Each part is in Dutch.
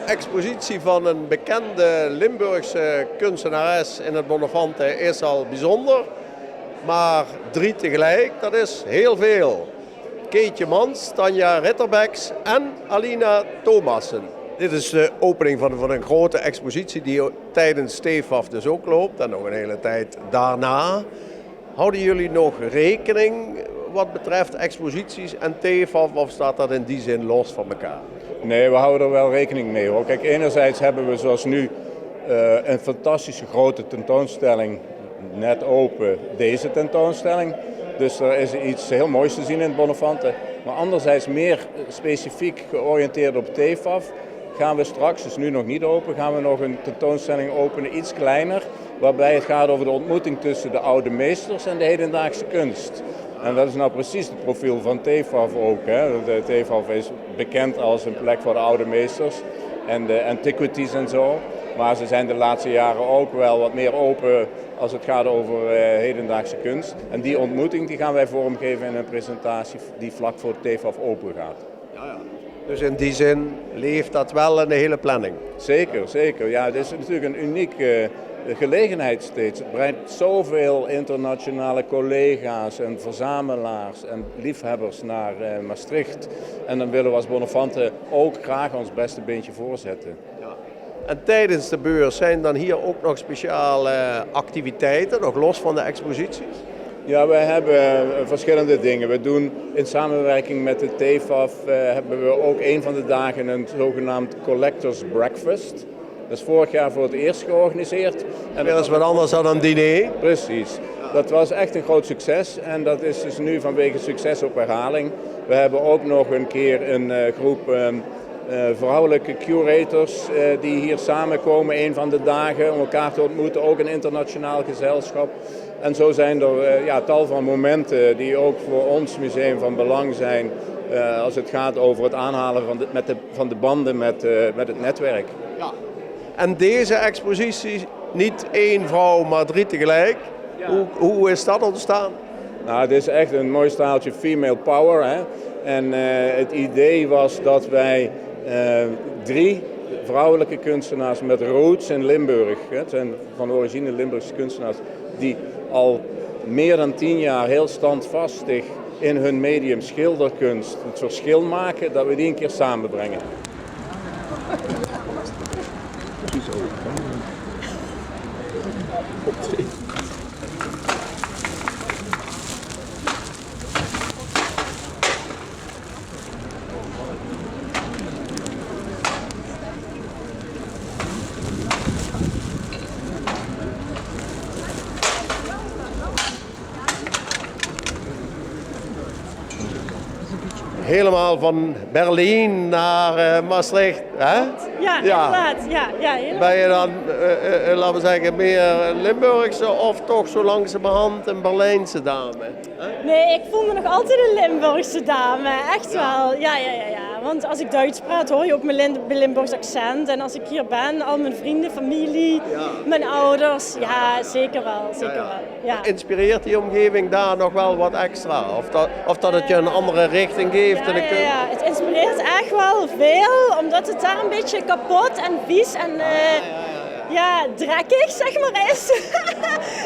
expositie van een bekende Limburgse kunstenares in het Bonnefante is al bijzonder. Maar 3 tegelijk, dat is heel veel. Keetje Mans, Tanja Ritterbeks en Alina Thomassen. Dit is de opening van een grote expositie die tijdens TFAF dus ook loopt en nog een hele tijd daarna. Houden jullie nog rekening wat betreft exposities en TFAF of staat dat in die zin los van elkaar? Nee, we houden er wel rekening mee hoor. Kijk, enerzijds hebben we zoals nu een fantastische grote tentoonstelling, net open, deze tentoonstelling. Dus er is iets heel moois te zien in het Bonnefante. Maar anderzijds meer specifiek georiënteerd op TFAF gaan we straks, dus nu nog niet open, gaan we nog een tentoonstelling openen, iets kleiner. Waarbij het gaat over de ontmoeting tussen de oude meesters en de hedendaagse kunst. En dat is nou precies het profiel van TFAF ook. Hè. De TFAF is bekend als een plek voor de oude meesters en de antiquities en zo. Maar ze zijn de laatste jaren ook wel wat meer open als het gaat over hedendaagse kunst. En die ontmoeting die gaan wij vormgeven in een presentatie die vlak voor TFAF open gaat. Ja. Dus in die zin leeft dat wel in de hele planning? Zeker, zeker. Ja, het is natuurlijk een unieke gelegenheid steeds. Het brengt zoveel internationale collega's en verzamelaars en liefhebbers naar Maastricht. En dan willen we als Bonnefante ook graag ons beste beentje voorzetten. Ja. En tijdens de beurs zijn dan hier ook nog speciale activiteiten, nog los van de exposities? Ja, we hebben verschillende dingen. We doen in samenwerking met de TFAF hebben we ook een van de dagen een zogenaamd Collectors Breakfast. Dat is vorig jaar voor het eerst georganiseerd. En dat is wat anders dan een diner? Precies. Dat was echt een groot succes en dat is dus nu vanwege succes op herhaling. We hebben ook nog een keer een groep vrouwelijke curators die hier samenkomen een van de dagen om elkaar te ontmoeten. Ook een internationaal gezelschap. En zo zijn er tal van momenten die ook voor ons museum van belang zijn als het gaat over het aanhalen van de banden met het netwerk. Ja. En deze expositie, niet 1 vrouw, maar 3 tegelijk. Ja. Hoe is dat ontstaan? Nou, het is echt een mooi staaltje female power. Hè? En het idee was dat wij 3 vrouwelijke kunstenaars met roots in Limburg, het zijn van origine Limburgse kunstenaars, die al meer dan 10 jaar heel standvastig in hun medium schilderkunst het verschil maken, dat we die een keer samenbrengen. Helemaal van Berlijn naar Maastricht, hè? Ja, inderdaad. Ja, ben je dan, laten we zeggen, meer Limburgse of toch zo langzamerhand een Berlijnse dame? Hè? Nee, ik voel me nog altijd een Limburgse dame. Echt wel. Ja. Want als ik Duits praat hoor je ook mijn Limburgs accent. En als ik hier ben, al mijn vrienden, familie, mijn ouders. Ja, zeker wel. Ja. Inspireert die omgeving daar nog wel wat extra? Of dat het je een andere richting geeft? Ja, het inspireert echt wel veel. Omdat het daar een beetje kapot en vies en drekkig zeg maar is.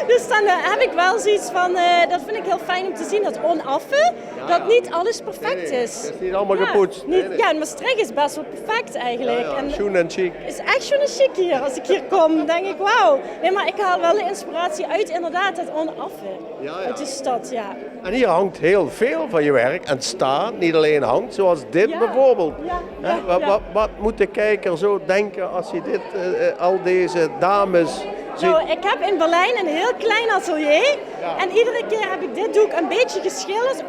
Dus dan heb ik wel zoiets van, dat vind ik heel fijn om te zien, dat onaffe, dat niet alles perfect is. Het is niet allemaal gepoetst. Ja, en Maastricht is best wel perfect eigenlijk. Schoen en chic. Het is echt schoen en chic hier. Als ik hier kom, denk ik wauw. Nee, maar ik haal wel de inspiratie uit inderdaad het onaffe. Uit de stad, ja. En hier hangt heel veel van je werk en staat, niet alleen hangt, zoals dit bijvoorbeeld. Wat moet de kijker zo denken als je dit, al deze dames ziet? Nou, ik heb in Berlijn een heel klein atelier en iedere keer heb ik dit doek een beetje geschilderd,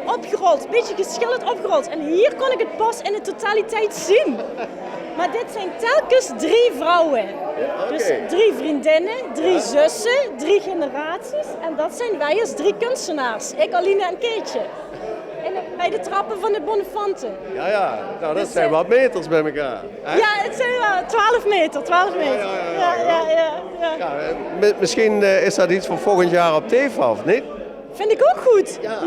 opgerold. En hier kon ik het pas in de totaliteit zien. Maar dit zijn telkens 3 vrouwen. Dus 3 vriendinnen, 3 zussen, 3 generaties. En dat zijn wij als 3 kunstenaars. Ik, Aline en Keetje. Bij de trappen van de Bonnefante. Ja. Nou, dat zijn wat meters bij elkaar. Hè? Ja, het zijn wel 12 meter. Ja, misschien is dat iets voor volgend jaar op TFAF, niet? Vind ik ook goed. Ja,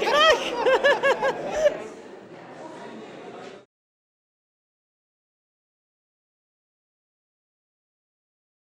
graag.